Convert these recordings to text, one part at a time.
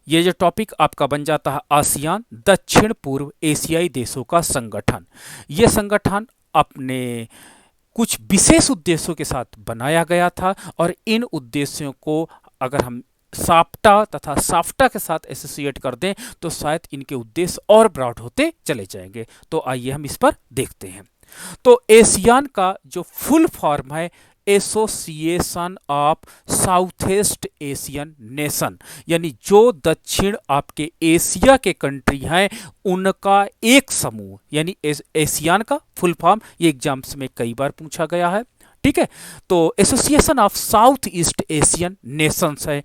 ये जो टॉपिक आपका बन जाता है आसियान, दक्षिण पूर्व एशियाई देशों का संगठन। ये संगठन अपने कुछ विशेष उद्देश्यों के साथ बनाया गया था और इन उद्देश्यों को अगर हम साप्टा तथा साफ्टा के साथ एसोसिएट कर दें तो शायद इनके उद्देश्य और ब्रॉड होते चले जाएंगे। तो आइए हम इस पर देखते हैं। तो एशियान का जो फुल फॉर्म है association of south east Asian nation, यानी जो दक्षिण आपके एशिया के कंट्री हैं उनका एक समूह, यानी एशियान का फुल फॉर्म ये एग्जाम्स में कई बार पूछा गया है। ठीक है, तो association of south east Asian Nations है।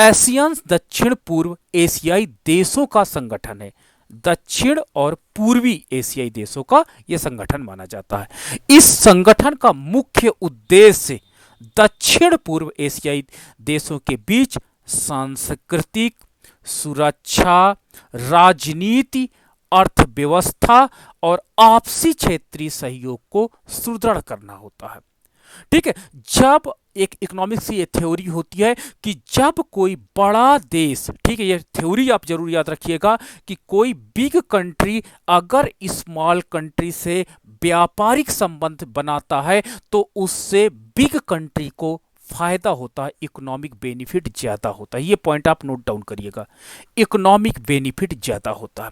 एशियंस दक्षिण पूर्व एशियाई देशों का संगठन है। दक्षिण और पूर्वी एशियाई देशों का यह संगठन माना जाता है। इस संगठन का मुख्य उद्देश्य दक्षिण पूर्व एशियाई देशों के बीच सांस्कृतिक, सुरक्षा, राजनीति, अर्थव्यवस्था और आपसी क्षेत्रीय सहयोग को सुदृढ़ करना होता है। ठीक है, जब एक इकोनॉमिक्स की ये थ्योरी होती है कि जब कोई बड़ा देश, ठीक है, ये थ्योरी आप जरूर याद रखिएगा कि कोई बिग कंट्री अगर स्मॉल कंट्री से व्यापारिक संबंध बनाता है तो उससे बिग कंट्री को फायदा होता है, इकोनॉमिक बेनिफिट ज्यादा होता है। ये पॉइंट आप नोट डाउन करिएगा, इकोनॉमिक बेनिफिट ज्यादा होता है।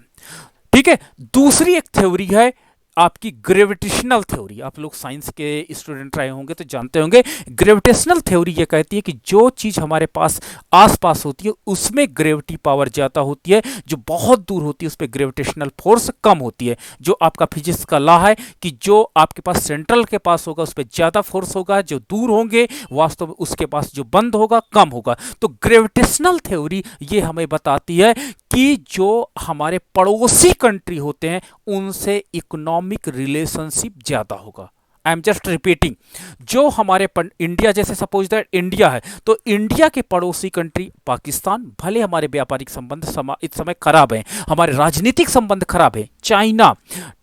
ठीक है, दूसरी एक थ्योरी है आपकी ग्रेविटेशनल थ्योरी। आप लोग साइंस के स्टूडेंट रहे होंगे तो जानते होंगे, ग्रेविटेशनल थ्योरी ये कहती है कि जो चीज हमारे पास आसपास होती है उसमें ग्रेविटी पावर ज्यादा होती है, जो बहुत दूर होती है उस पर ग्रेविटेशनल फोर्स कम होती है। जो आपका फिजिक्स का लॉ है कि जो आपके पास सेंट्रल के पास होगा उस पर ज्यादा फोर्स होगा, जो दूर होंगे वास्तव में उसके पास जो बंद होगा कम होगा। तो ग्रेविटेशनल थ्योरी ये हमें बताती है कि जो हमारे पड़ोसी कंट्री होते हैं उनसे इकोनॉमिक रिलेशनशिप ज्यादा होगा। आई एम जस्ट रिपीटिंग, जो हमारे इंडिया, जैसे सपोज दैट इंडिया है तो इंडिया के पड़ोसी कंट्री पाकिस्तान, भले हमारे व्यापारिक संबंध इस समय खराब हैं, हमारे राजनीतिक संबंध खराब है, चाइना,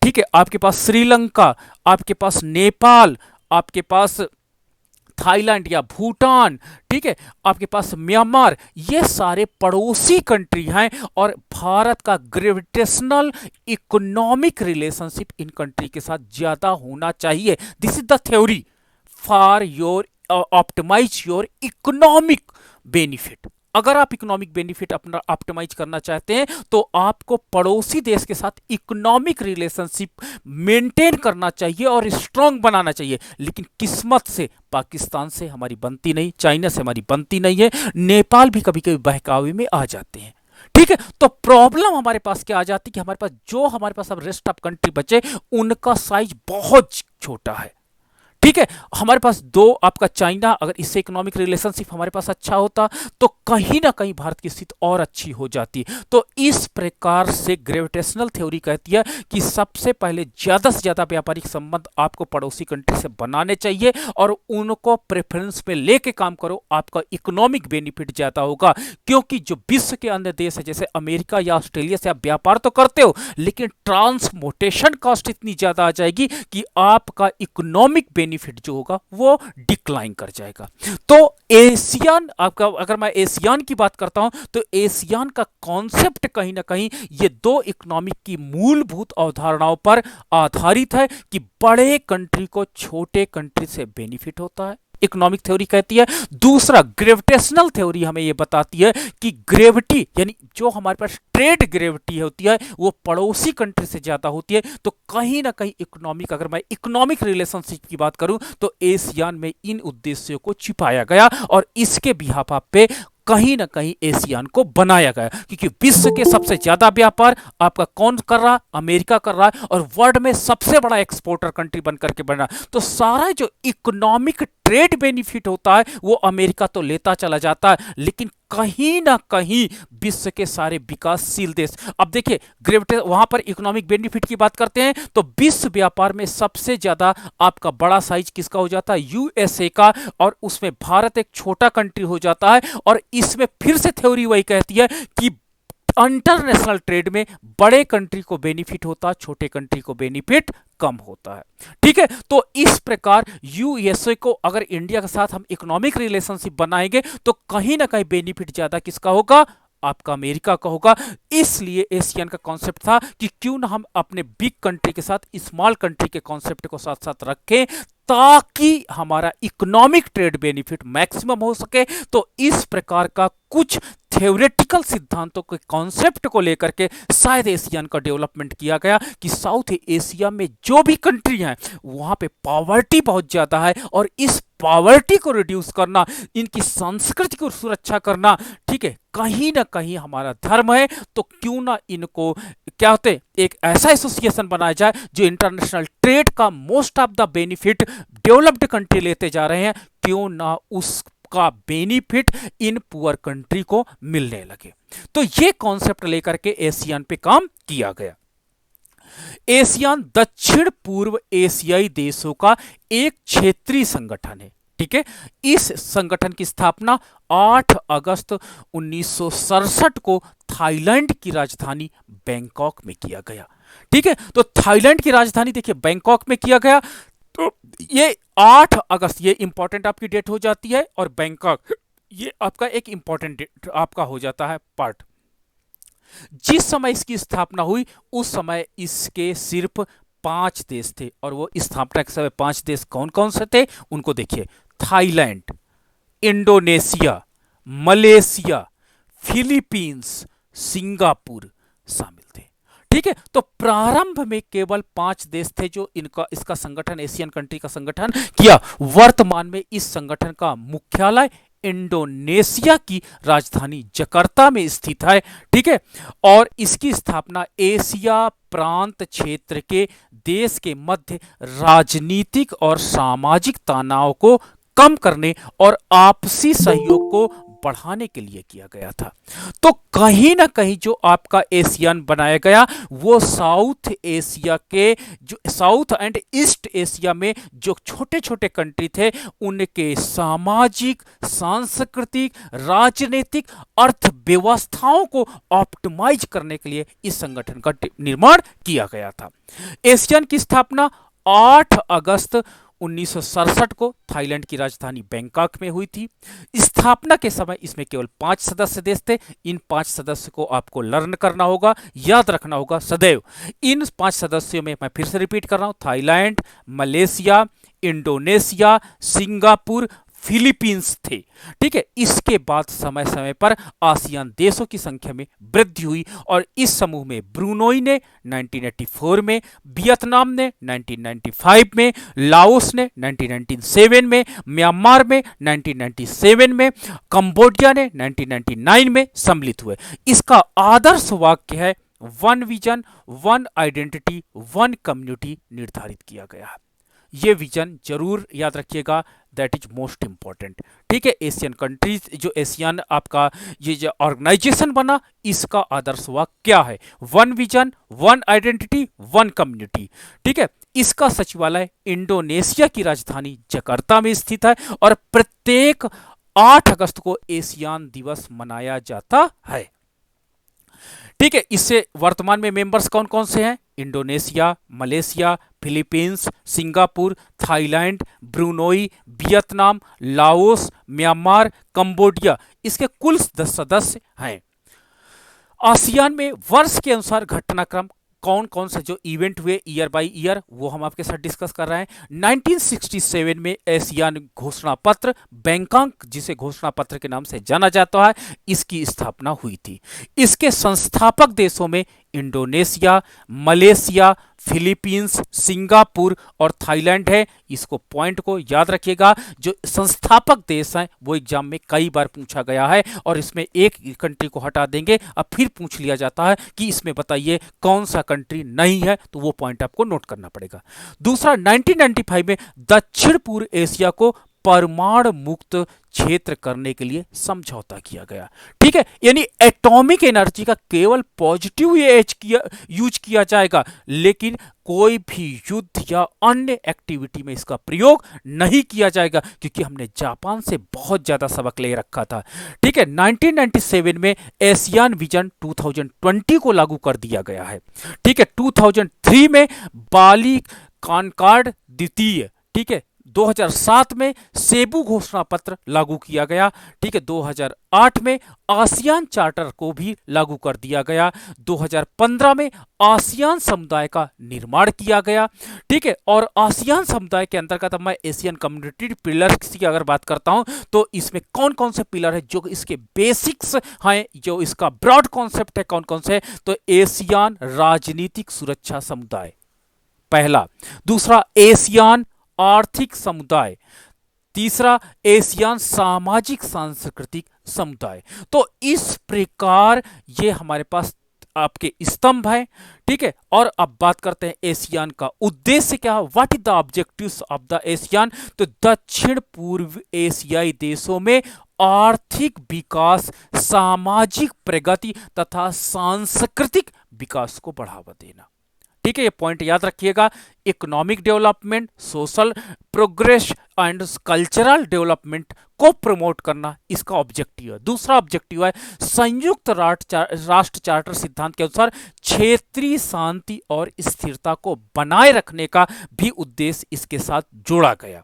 ठीक है, आपके पास श्रीलंका, आपके पास नेपाल, आपके पास थाईलैंड या भूटान, ठीक है, आपके पास म्यांमार, ये सारे पड़ोसी कंट्री हैं और भारत का ग्रेविटेशनल इकोनॉमिक रिलेशनशिप इन कंट्री के साथ ज्यादा होना चाहिए। This is the theory for your optimise your economic benefit. अगर आप इकोनॉमिक बेनिफिट अपना ऑप्टिमाइज करना चाहते हैं तो आपको पड़ोसी देश के साथ इकोनॉमिक रिलेशनशिप मेंटेन करना चाहिए और स्ट्रांग बनाना चाहिए। लेकिन किस्मत से पाकिस्तान से हमारी बनती नहीं, चाइना से हमारी बनती नहीं है, नेपाल भी कभी कभी बहकावे में आ जाते हैं। ठीक है, तो प्रॉब्लम हमारे पास क्या आ जाती है कि हमारे पास अब रेस्ट ऑफ कंट्री बचे उनका साइज बहुत छोटा है। ठीक है, हमारे पास दो, आपका चाइना, अगर इससे इकोनॉमिक रिलेशनशिप हमारे पास अच्छा होता तो कहीं ना कहीं भारत की स्थिति और अच्छी हो जाती। तो इस प्रकार से ग्रेविटेशनल थ्योरी कहती है कि सबसे पहले ज्यादा से ज्यादा व्यापारिक संबंध आपको पड़ोसी कंट्री से बनाने चाहिए और उनको प्रेफरेंस में लेके काम करो, आपका इकोनॉमिक बेनिफिट ज्यादा होगा। क्योंकि जो विश्व के अन्य देश है जैसे अमेरिका या ऑस्ट्रेलिया से आप व्यापार तो करते हो लेकिन ट्रांसपोर्टेशन कॉस्ट इतनी ज्यादा आ जाएगी कि आपका इकोनॉमिक बेनिफिट जो होगा वो डिक्लाइन कर जाएगा। तो एशियन, आपका अगर मैं एशियन की बात करता हूं तो एशियन का कॉन्सेप्ट कहीं ना कहीं ये दो इकोनॉमिक की मूलभूत अवधारणाओं पर आधारित है कि बड़े कंट्री को छोटे कंट्री से बेनिफिट होता है, इकोनॉमिक थ्योरी कहती है। दूसरा, ग्रेविटेशनल थ्योरी हमें यह बताती है कि ग्रेविटी, यानी जो हमारे पास ट्रेड ग्रेविटी होती है वो पड़ोसी कंट्री से ज्यादा होती है। तो कहीं ना कहीं इकोनॉमिक, अगर मैं इकोनॉमिक रिलेशनशिप की बात करूं तो एशियन में इन उद्देश्यों को छिपाया गया और इसके बिहाफ पे कहीं ना कहीं एशियन को बनाया गया। क्योंकि विश्व के सबसे ज्यादा व्यापार आपका कौन कर रहा है? अमेरिका कर रहा है और वर्ल्ड में सबसे बड़ा एक्सपोर्टर कंट्री बनकर के बना। तो सारा जो इकोनॉमिक ट्रेड बेनिफिट होता है वो अमेरिका तो लेता चला जाता है, लेकिन कहीं ना कहीं विश्व के सारे विकासशील देश, अब देखिए ग्रेविटे वहां पर इकोनॉमिक बेनिफिट की बात करते हैं तो विश्व व्यापार में सबसे ज्यादा आपका बड़ा साइज किसका हो जाता है? यूएसए का, और उसमें भारत एक छोटा कंट्री हो जाता है। और इसमें फिर से थ्योरी वही कहती है कि इंटरनेशनल ट्रेड में बड़े कंट्री को बेनिफिट होता है, छोटे कंट्री को बेनिफिट कम होता है। ठीक है, तो इस प्रकार यूएसए को अगर इंडिया के साथ हम इकोनॉमिक रिलेशनशिप बनाएंगे तो कहीं ना कहीं बेनिफिट ज्यादा किसका होगा? आपका अमेरिका का होगा। इसलिए एशियन का कॉन्सेप्ट था कि क्यों ना हम अपने बिग कंट्री के साथ स्मॉल कंट्री के कॉन्सेप्ट को साथ साथ रखें, ताकि हमारा इकोनॉमिक ट्रेड बेनिफिट मैक्सिमम हो सके। तो इस प्रकार का कुछ थ्योरेटिकल सिद्धांतों के कॉन्सेप्ट को लेकर के शायद एशियन का डेवलपमेंट किया गया कि साउथ एशिया में जो भी कंट्री हैं वहां पे पॉवर्टी बहुत ज्यादा है, और इस पॉवर्टी को रिड्यूस करना, इनकी संस्कृति को सुरक्षा करना, ठीक है, कहीं ना कहीं हमारा धर्म है। तो क्यों ना इनको क्या होते हैं, एक ऐसा एसोसिएशन बनाया जाए जो इंटरनेशनल ट्रेड का most of the benefit developed country लेते जा रहे हैं, क्यों ना उसका बेनिफिट इन पुअर कंट्री को मिलने लगे। तो ये कॉन्सेप्ट लेकर के एशियन पे काम किया गया। एशियान दक्षिण पूर्व एशियाई देशों का एक क्षेत्रीय संगठन है, ठीक है। इस संगठन की स्थापना 8 अगस्त 1967 को थाईलैंड की राजधानी बैंकॉक में किया गया, ठीक है। तो थाईलैंड की राजधानी देखिए बैंकॉक में किया गया। तो ये 8 अगस्त, ये इंपॉर्टेंट आपकी डेट हो जाती है, और बैंकॉक ये आपका एक इंपॉर्टेंट डेट आपका हो जाता है पार्ट। जिस समय इसकी स्थापना हुई उस समय इसके सिर्फ 5 देश थे, और वो स्थापना के समय 5 देश कौन कौन से थे उनको देखिए। Thailand, Indonesia, Malaysia, Philippines, Singapore शामिल थे, ठीक है। तो प्रारंभ में केवल 5 देश थे जो इसका संगठन, एशियन कंट्री का संगठन किया। वर्तमान में इस संगठन का मुख्यालय इंडोनेशिया की राजधानी जकार्ता में स्थित है, ठीक है। और इसकी स्थापना एशिया प्रांत क्षेत्र के देश के मध्य राजनीतिक और सामाजिक तनाव को कम करने और आपसी सहयोग को बढ़ाने के लिए किया गया था। तो कहीं ना कहीं जो आपका एशियन बनाया गया वो साउथ एशिया के, जो साउथ एंड ईस्ट एशिया में जो छोटे छोटे कंट्री थे उनके सामाजिक, सांस्कृतिक, राजनीतिक, अर्थव्यवस्थाओं को ऑप्टिमाइज करने के लिए इस संगठन का निर्माण किया गया था। एशियन की स्थापना 8 अगस्त 1967 को थाईलैंड की राजधानी बैंकॉक में हुई थी। स्थापना के समय इसमें केवल 5 सदस्य देश थे। इन 5 सदस्य को आपको लर्न करना होगा, याद रखना होगा सदैव। इन 5 सदस्यों में मैं फिर से रिपीट कर रहा हूं, Thailand, Malaysia, Indonesia, Singapore, Philippines थे, ठीक है। इसके बाद समय समय पर आसियान देशों की संख्या में वृद्धि हुई, और इस समूह में ब्रूनोई ने 1984 में, वियतनाम ने 1995 में, लाओस ने 1997 में, म्यांमार में 1997 में, कंबोडिया ने 1999 में सम्मिलित हुए। इसका आदर्श वाक्य है one vision, one identity, one community निर्धारित किया गया है। ये विजन जरूर याद रखिएगा, दैट इज मोस्ट इंपॉर्टेंट, ठीक है। एशियन कंट्रीज, जो एशियन आपका ये जो ऑर्गेनाइजेशन बना, इसका आदर्श वाक्य क्या है? One vision, one identity, one community, ठीक है। इसका सचिवालय इंडोनेशिया की राजधानी जकार्ता में स्थित है, और प्रत्येक 8 अगस्त को एशियान दिवस मनाया जाता है, ठीक है। इससे वर्तमान में मेंबर्स कौन कौन से हैं? Indonesia, Malaysia, Philippines, Singapore, Thailand, Brunei, Vietnam, Laos, Myanmar, Cambodia, इसके कुल 10 सदस्य हैं। आसियान में वर्ष के अनुसार घटनाक्रम कौन कौन से जो इवेंट हुए ईयर बाय ईयर, वो हम आपके साथ डिस्कस कर रहे हैं। 1967 में एशियान घोषणा पत्र, बैंकॉक जिसे घोषणा पत्र के नाम से जाना जाता है, इसकी स्थापना हुई थी। इसके संस्थापक देशों में इंडोनेशिया, मलेशिया, फिलीपींस, सिंगापुर और थाईलैंड है। इसको पॉइंट को याद रखिएगा, जो संस्थापक देश हैं वो एग्जाम में कई बार पूछा गया है, और इसमें एक कंट्री को हटा देंगे, अब फिर पूछ लिया जाता है कि इसमें बताइए कौन सा कंट्री नहीं है, तो वो पॉइंट आपको नोट करना पड़ेगा। दूसरा, 1995 में दक्षिण पूर्व एशिया को परमाणु मुक्त क्षेत्र करने के लिए समझौता किया गया, ठीक है। यानी एटॉमिक एनर्जी का केवल पॉजिटिव यूज किया जाएगा, लेकिन कोई भी युद्ध या अन्य एक्टिविटी में इसका प्रयोग नहीं किया जाएगा, क्योंकि हमने जापान से बहुत ज्यादा सबक ले रखा था, ठीक है। 1997 में एशियान विजन 2020 को लागू कर दिया गया है, ठीक है। 2003 में बाली कॉनकॉर्ड द्वितीय, ठीक है, 2007 में सेबू घोषणा पत्र लागू किया गया। ठीक है, 2008 में आसियान चार्टर को भी लागू कर दिया गया। 2015 में आसियान समुदाय का निर्माण किया गया। ठीक है, और आसियान समुदाय के अंतर्गत मैं एशियन कम्युनिटी पिलर्स की अगर बात करता हूं तो इसमें कौन कौन से पिलर है जो इसके बेसिक्स हैं, जो इसका ब्रॉड कॉन्सेप्ट है, कौन कौन से? तो एशियान राजनीतिक सुरक्षा समुदाय पहला, दूसरा एशियान आर्थिक समुदाय, तीसरा एशियान सामाजिक सांस्कृतिक समुदाय। तो इस प्रकार ये हमारे पास आपके स्तंभ हैं। ठीक है, और अब बात करते हैं एशियान का उद्देश्य क्या है, what is the objectives of the ASEAN. तो दक्षिण पूर्व एशियाई देशों में आर्थिक विकास, सामाजिक प्रगति तथा सांस्कृतिक विकास को बढ़ावा देना। ठीक है, ये पॉइंट याद रखिएगा। Economic development, social progress and cultural development को प्रमोट करना इसका ऑब्जेक्टिव है। दूसरा ऑब्जेक्टिव है संयुक्त राष्ट्र चार्टर सिद्धांत के अनुसार क्षेत्रीय शांति और स्थिरता को बनाए रखने का भी उद्देश्य इसके साथ जोड़ा गया।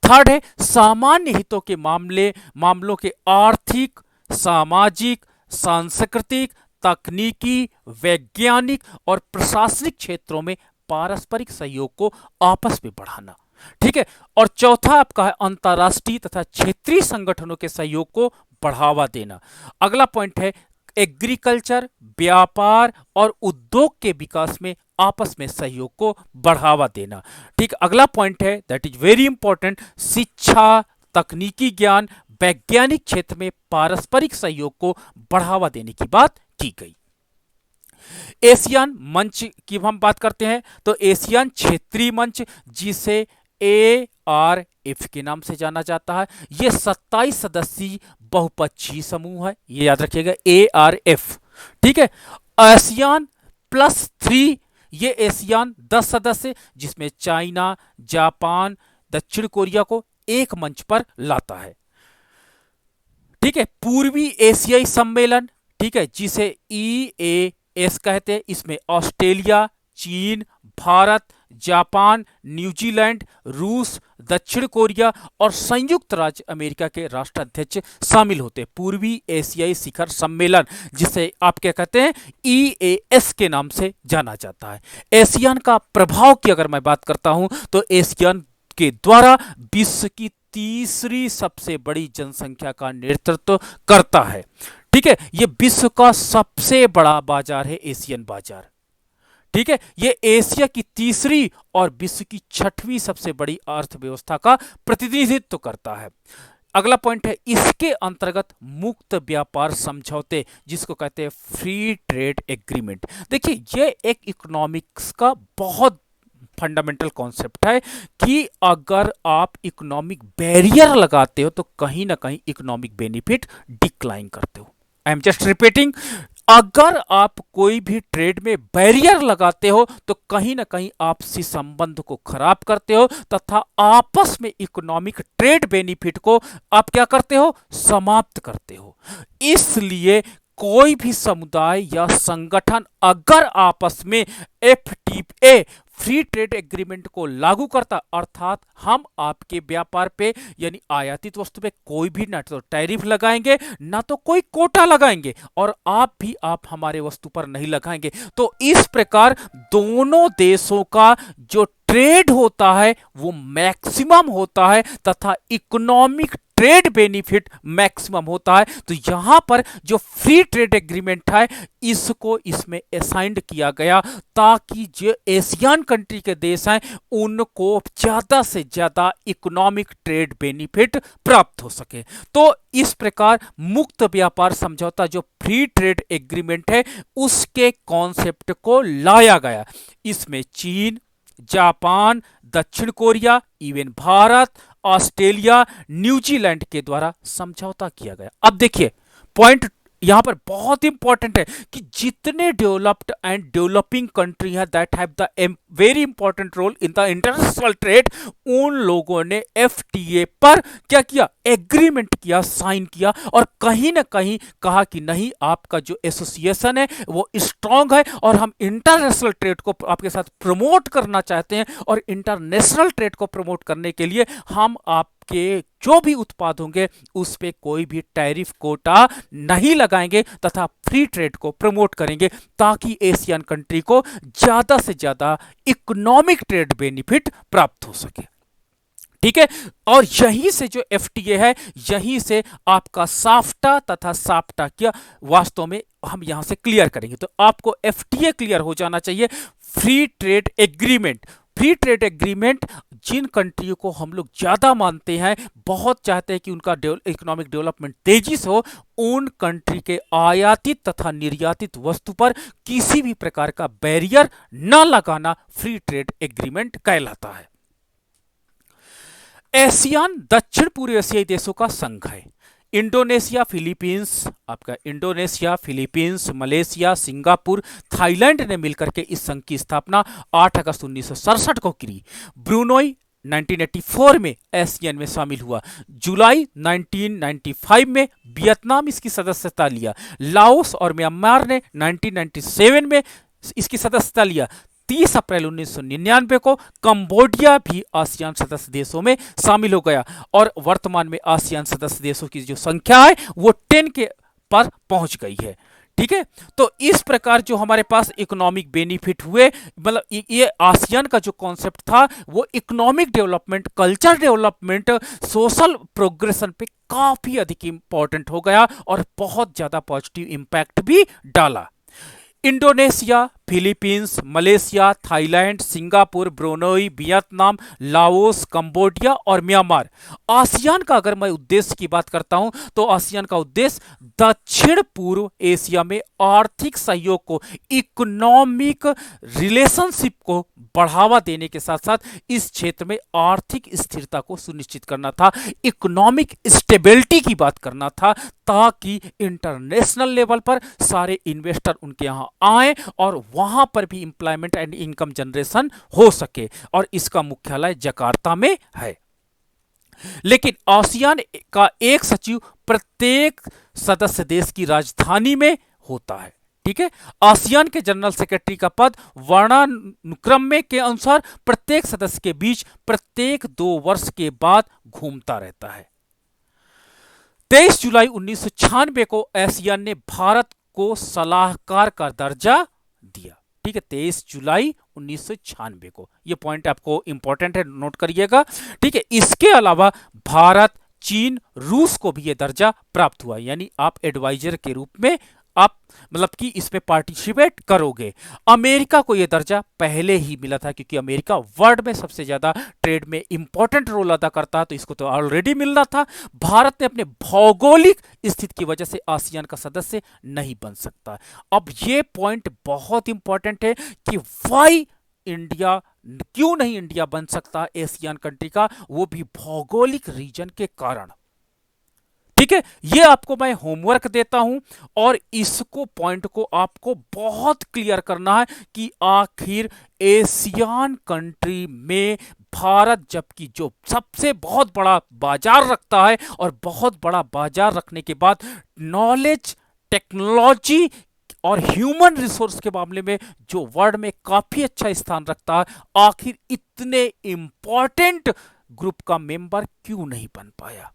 थर्ड है सामान्य हितों के मामलों के आर्थिक, सामाजिक, सांस्कृतिक, तकनीकी, वैज्ञानिक और प्रशासनिक क्षेत्रों में पारस्परिक सहयोग को आपस में बढ़ाना। ठीक है, और चौथा आपका है अंतर्राष्ट्रीय तथा क्षेत्रीय संगठनों के सहयोग को बढ़ावा देना। अगला पॉइंट है एग्रीकल्चर, व्यापार और उद्योग के विकास में आपस में सहयोग को बढ़ावा देना। ठीक, अगला पॉइंट है दैट इज वेरी इंपॉर्टेंट, शिक्षा, तकनीकी ज्ञान, वैज्ञानिक क्षेत्र में पारस्परिक सहयोग को बढ़ावा देने की बात की गई। एशियान मंच की हम बात करते हैं तो एशियान क्षेत्रीय मंच, जिसे ARF के नाम से जाना जाता है, यह 27 सदस्यीय बहुपक्षीय समूह है, ये याद रखिएगा ARF। ठीक है, आसियान +3, ये एशियान 10 सदस्य जिसमें चाइना, जापान, दक्षिण कोरिया को एक मंच पर लाता है। ठीक है, पूर्वी एशियाई सम्मेलन, ठीक है, जिसे EAS कहते हैं, इसमें ऑस्ट्रेलिया, चीन, भारत, जापान, न्यूजीलैंड, रूस, दक्षिण कोरिया और संयुक्त राज्य अमेरिका के राष्ट्राध्यक्ष शामिल होते हैं। पूर्वी एशियाई शिखर सम्मेलन, जिसे आप क्या कहते हैं, EAS के नाम से जाना जाता है। एशियान का प्रभाव की अगर मैं बात करता हूं तो एशियान के द्वारा विश्व की तीसरी सबसे बड़ी जनसंख्या का नेतृत्व करता है। ठीक है, यह विश्व का सबसे बड़ा बाजार है एशियन बाजार। ठीक है, यह एशिया की तीसरी और विश्व की 6वीं सबसे बड़ी अर्थव्यवस्था का प्रतिनिधित्व करता है। अगला पॉइंट है इसके अंतर्गत मुक्त व्यापार समझौते, जिसको कहते हैं फ्री ट्रेड एग्रीमेंट। देखिए, यह एक इकोनॉमिक्स का बहुत फंडामेंटल कॉन्सेप्ट है कि अगर आप इकोनॉमिक बैरियर लगाते हो तो कहीं ना कहीं इकोनॉमिक बेनिफिट डिक्लाइन करते हो। आई एम जस्ट रिपीटिंग, अगर आप कोई भी ट्रेड में बैरियर लगाते हो तो कहीं ना कहीं आपसी संबंध को खराब करते हो तथा आपस में इकोनॉमिक ट्रेड बेनिफिट को आप क्या करते हो, समाप्त करते हो। इसलिए कोई भी समुदाय या संगठन अगर आपस में FTA फ्री ट्रेड एग्रीमेंट को लागू करता, अर्थात हम आपके व्यापार पे यानी आयातित वस्तु पे कोई भी ना तो टैरिफ लगाएंगे ना तो कोई कोटा लगाएंगे और आप हमारे वस्तु पर नहीं लगाएंगे, तो इस प्रकार दोनों देशों का जो ट्रेड होता है वो मैक्सिमम होता है तथा इकोनॉमिक ट्रेड बेनिफिट मैक्सिमम होता है। तो यहां पर जो फ्री ट्रेड एग्रीमेंट है इसको इसमें असाइंड किया गया ताकि जो एशियन कंट्री के देश हैं उनको ज्यादा से ज्यादा इकोनॉमिक ट्रेड बेनिफिट प्राप्त हो सके। तो इस प्रकार मुक्त व्यापार समझौता जो फ्री ट्रेड एग्रीमेंट है उसके कॉन्सेप्ट को लाया गया। इसमें चीन, जापान, दक्षिण Korea, even Bharat, Australia, New Zealand के द्वारा समझौता किया गया। अब देखिए पॉइंट यहां पर बहुत इंपॉर्टेंट है कि जितने डेवलप्ड एंड डेवलपिंग कंट्री है that have the very important role in the international trade, उन लोगों ने एफटीए पर क्या किया, एग्रीमेंट किया, साइन किया, और कहीं ना कहीं कहा कि नहीं, आपका जो एसोसिएशन है वो स्ट्रांग है और हम इंटरनेशनल ट्रेड को आपके साथ प्रमोट करना चाहते हैं, और इंटरनेशनल ट्रेड को प्रमोट करने के लिए हम आपके जो भी उत्पाद होंगे उस पे कोई भी टैरिफ कोटा नहीं लगाएंगे तथा फ्री ट्रेड को प्रमोट करेंगे, ताकि एशियन कंट्री को ज्यादा से ज्यादा इकोनॉमिक ट्रेड बेनिफिट प्राप्त हो सके। ठीक है, और यहीं से जो एफटीए है, यहीं से आपका साफ्टा तथा साप्टा क्या वास्तव में हम यहां से क्लियर करेंगे। तो आपको एफटीए क्लियर हो जाना चाहिए, free trade agreement. Free trade agreement जिन कंट्रियों को हम लोग ज्यादा मानते हैं, बहुत चाहते हैं कि उनका इकोनॉमिक डेवलपमेंट तेजी से हो, उन कंट्री के आयातित तथा निर्यातित वस्तु पर किसी भी प्रकार का बैरियर न लगाना फ्री ट्रेड एग्रीमेंट कहलाता है। एशियान दक्षिण पूर्व एशियाई देशों का संघ है। इंडोनेशिया, फिलीपींस, आपका Indonesia, Philippines, Malaysia, Singapore, Thailand ने मिलकर के इस संघ की स्थापना 8 अगस्त 1967 को की। ब्रुनोई 1984 में एसीएन में शामिल हुआ। जुलाई 1995 में वियतनाम इसकी सदस्यता लिया। लाओस और म्यांमार ने 1997 में इसकी सदस्यता लिया। 30 अप्रैल 1999 को कंबोडिया भी आसियान सदस्य देशों में शामिल हो गया, और वर्तमान में आसियान सदस्य देशों की जो संख्या है वो 10 के पर पहुंच गई है। ठीक है, तो इस प्रकार जो हमारे पास इकोनॉमिक बेनिफिट हुए, मतलब ये आसियान का जो कॉन्सेप्ट था वो economic development, culture development, social progression पे काफी अधिक इंपॉर्टेंट हो गया और बहुत ज्यादा पॉजिटिव इंपैक्ट भी डाला। Indonesia, Philippines, Malaysia, Thailand, Singapore, Brunei, Vietnam, Laos, Cambodia और म्यांमार। आसियान का अगर मैं उद्देश्य की बात करता हूं तो आसियान का उद्देश्य दक्षिण पूर्व एशिया में आर्थिक सहयोग को, इकोनॉमिक रिलेशनशिप को बढ़ावा देने के साथ साथ इस क्षेत्र में आर्थिक स्थिरता को सुनिश्चित करना था, इकोनॉमिक स्टेबिलिटी की बात करना था, ताकि इंटरनेशनल लेवल पर सारे इन्वेस्टर उनके यहां आए और वहां पर भी एम्प्लॉयमेंट एंड इनकम जनरेशन हो सके, और इसका मुख्यालय जकार्ता में है। लेकिन आसियान का एक सचिव प्रत्येक सदस्य देश की राजधानी में होता है। ठीक है, आसियान के जनरल सेक्रेटरी का पद वर्णानुक्रम में के अनुसार प्रत्येक सदस्य के बीच प्रत्येक 2 वर्ष के बाद घूमता रहता है। 23 जुलाई 1996 को आसियान ने भारत को सलाहकार का दर्जा दिया। ठीक है, 23 जुलाई 1996 को, यह पॉइंट आपको इंपॉर्टेंट है, नोट करिएगा। ठीक है, इसके अलावा भारत, चीन, रूस को भी यह दर्जा प्राप्त हुआ, यानी आप एडवाइजर के रूप में आप मतलब कि इसमें पार्टिसिपेट करोगे। अमेरिका को यह दर्जा पहले ही मिला था, क्योंकि अमेरिका वर्ल्ड में सबसे ज्यादा ट्रेड में इंपॉर्टेंट रोल अदा करता है, तो इसको तो ऑलरेडी मिलना था। भारत ने अपने भौगोलिक स्थिति की वजह से आसियान का सदस्य नहीं बन सकता। अब यह पॉइंट बहुत इंपॉर्टेंट है कि वाई इंडिया, क्यों नहीं इंडिया बन सकता एशियन कंट्री का, वो भी भौगोलिक रीजन के कारण। ठीक है, ये आपको मैं होमवर्क देता हूं, और इसको पॉइंट को आपको बहुत क्लियर करना है कि आखिर एशियन कंट्री में भारत जबकि जो सबसे बहुत बड़ा बाजार रखता है, और बहुत बड़ा बाजार रखने के बाद नॉलेज, टेक्नोलॉजी और ह्यूमन रिसोर्स के मामले में जो वर्ल्ड में काफी अच्छा स्थान रखता है, आखिर इतने इंपॉर्टेंट ग्रुप का मेंबर क्यों नहीं बन पाया?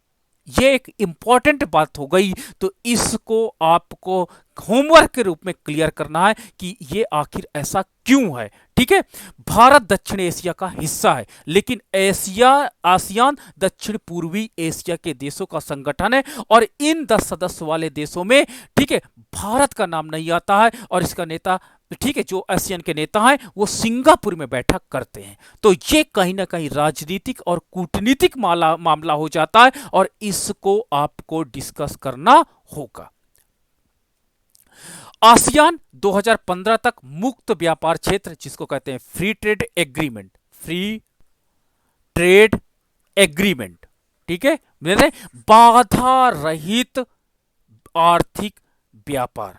ये एक इंपॉर्टेंट बात हो गई, तो इसको आपको होमवर्क के रूप में क्लियर करना है कि ये आखिर ऐसा क्यों है। ठीक है, भारत दक्षिण एशिया का हिस्सा है, लेकिन आसियान दक्षिण पूर्वी एशिया के देशों का संगठन है, और इन 10 सदस्य वाले देशों में, ठीक है, भारत का नाम नहीं आता है, और इसका नेता, ठीक है, जो आसियान के नेता हैं वो सिंगापुर में बैठक करते हैं। तो ये कहीं ना कहीं राजनीतिक और कूटनीतिक मामला हो जाता है, और इसको आपको डिस्कस करना होगा। आसियान 2015 तक मुक्त व्यापार क्षेत्र, जिसको कहते हैं free trade agreement, free trade agreement, ठीक है, मेरे बाधा रहित आर्थिक व्यापार,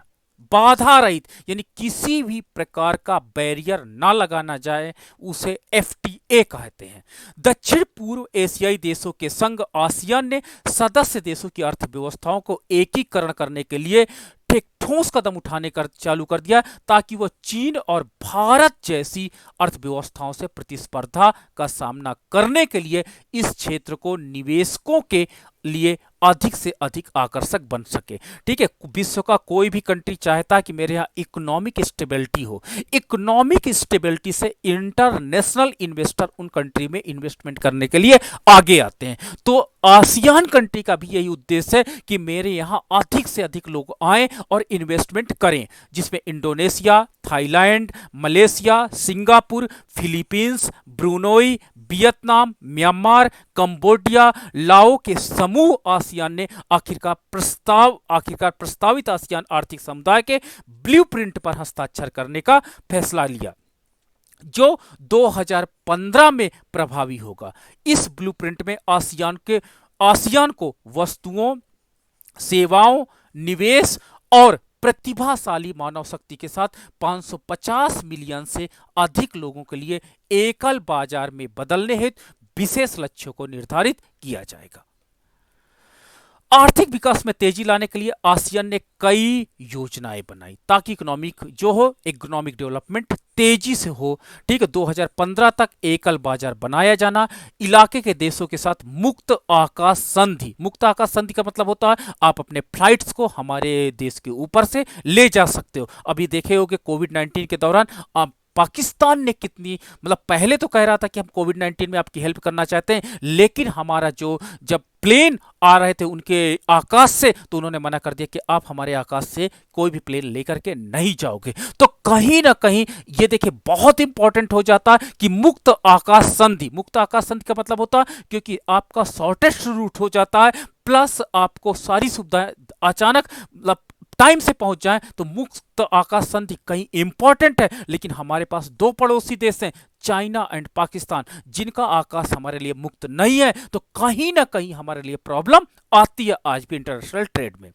बाधा रहित, यानी किसी भी प्रकार का बैरियर ना लगाना जाए, उसे एफटीए कहते हैं। दक्षिण पूर्व एशियाई देशों के संघ आसियान ने सदस्य देशों की अर्थव्यवस्थाओं को एकीकरण करने के लिए एक ठोस कदम उठाने कर चालू कर दिया, ताकि वह चीन और भारत जैसी अर्थव्यवस्थाओं से प्रतिस्पर्धा का सामना करने के लिए इस क्षेत्र को निवेशकों के लिए अधिक से अधिक आकर्षक बन सके। ठीक है, विश्व का कोई भी कंट्री चाहता है कि मेरे यहाँ इकोनॉमिक स्टेबिलिटी हो। इकोनॉमिक स्टेबिलिटी से इंटरनेशनल इन्वेस्टर उन कंट्री में इन्वेस्टमेंट करने के लिए आगे आते हैं। तो आसियान कंट्री का भी यही उद्देश्य है कि मेरे यहाँ अधिक से अधिक लोग आएं और इन्वेस्टमेंट करें, जिसमें Indonesia, Thailand, Malaysia, Singapore, Philippines, Brunei, Vietnam, Myanmar, Cambodia, लाओ के समूह आसियान ने आखिरकार प्रस्तावित आसियान आर्थिक समुदाय के ब्लूप्रिंट पर हस्ताक्षर करने का फैसला लिया, जो 2015 में प्रभावी होगा। इस ब्लूप्रिंट में आसियान को वस्तुओं, सेवाओं, निवेश और प्रतिभाशाली मानव शक्ति के साथ 550 मिलियन से अधिक लोगों के लिए एकल बाजार में बदलने हेतु विशेष लक्ष्यों को निर्धारित किया जाएगा। आर्थिक विकास में तेजी लाने के लिए आसियान ने कई योजनाएं बनाई, ताकि इकोनॉमिक डेवलपमेंट तेजी से हो। ठीक है, 2015 तक एकल बाजार बनाया जाना, इलाके के देशों के साथ मुक्त आकाश संधि का मतलब होता है आप अपने फ्लाइट्स को हमारे देश के ऊपर से ले जा सकते हो। अभी देखे होगे कोविड-19 के दौरान पाकिस्तान ने कितनी, मतलब पहले तो कह रहा था कि हम कोविड-19 में आपकी हेल्प करना चाहते हैं, लेकिन हमारा जब प्लेन आ रहे थे उनके आकाश से, तो उन्होंने मना कर दिया कि आप हमारे आकाश से कोई भी प्लेन लेकर के नहीं जाओगे। तो कहीं ना कहीं ये देखिए बहुत इंपॉर्टेंट हो जाता है कि मुक्त आकाश संधि का मतलब होता है क्योंकि आपका शॉर्टेस्ट रूट हो जाता है, प्लस आपको सारी सुविधाएं अचानक मतलब टाइम से पहुंच जाएं। तो मुक्त आकाश संधि कहीं इंपॉर्टेंट है, लेकिन हमारे पास दो पड़ोसी देश हैं, चाइना एंड पाकिस्तान, जिनका आकाश हमारे लिए मुक्त नहीं है। तो कहीं ना कहीं हमारे लिए प्रॉब्लम आती है आज भी इंटरनेशनल ट्रेड में।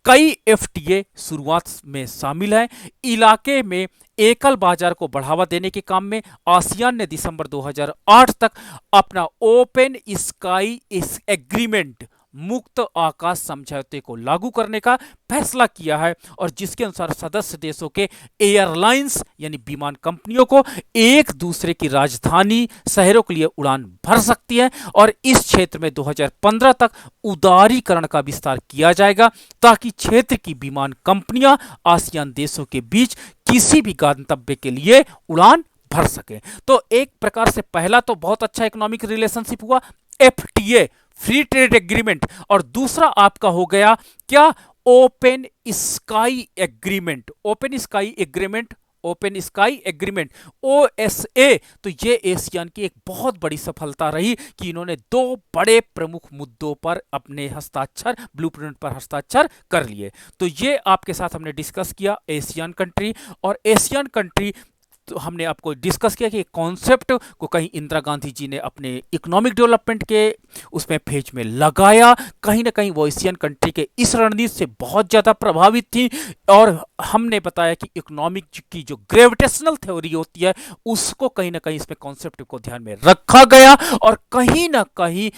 कई एफटीए शुरुआत में शामिल है। इलाके में एकल बाजार को बढ़ावा देने के काम में आसियान ने दिसंबर 2008 तक अपना ओपन स्काई एग्रीमेंट, मुक्त आकाश समझौते को लागू करने का फैसला किया है, और जिसके अनुसार सदस्य देशों के एयरलाइंस यानी विमान कंपनियों को एक दूसरे की राजधानी शहरों के लिए उड़ान भर सकती है। और इस क्षेत्र में 2015 तक उदारीकरण का विस्तार किया जाएगा, ताकि क्षेत्र की विमान कंपनियां आसियान देशों के बीच किसी भी गंतव्य के लिए उड़ान भर सके। तो एक प्रकार से पहला तो बहुत अच्छा इकोनॉमिक रिलेशनशिप हुआ, एफटीए, फ्री ट्रेड एग्रीमेंट, और दूसरा आपका हो गया क्या, ओपन स्काई एग्रीमेंट, ओएसए। तो ये एशियान की एक बहुत बड़ी सफलता रही कि इन्होंने दो बड़े प्रमुख मुद्दों पर अपने ब्लूप्रिंट पर हस्ताक्षर कर लिए। तो ये आपके साथ हमने डिस्कस किया एशियन कंट्री, और एशियन कंट्री तो हमने आपको डिस्कस किया कि कॉन्सेप्ट को कहीं इंदिरा गांधी जी ने अपने इकोनॉमिक डेवलपमेंट के उसमें फेज में लगाया, कहीं ना कहीं वो एशियन कंट्री के इस रणनीति से बहुत ज़्यादा प्रभावित थी। और हमने बताया कि इकोनॉमिक की जो ग्रेविटेशनल थ्योरी होती है उसको कहीं ना कहीं इसमें कॉन्सेप्ट को ध्यान में रखा गया, और कहीं ना कहीं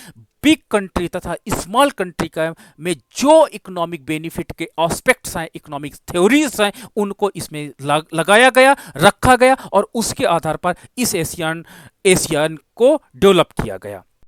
बिग कंट्री तथा स्मॉल कंट्री का में जो इकोनॉमिक बेनिफिट के एस्पेक्ट्स हैं, इकोनॉमिक थ्योरीज हैं, उनको इसमें लगाया गया, रखा गया, और उसके आधार पर इस एशियन को डेवलप किया गया।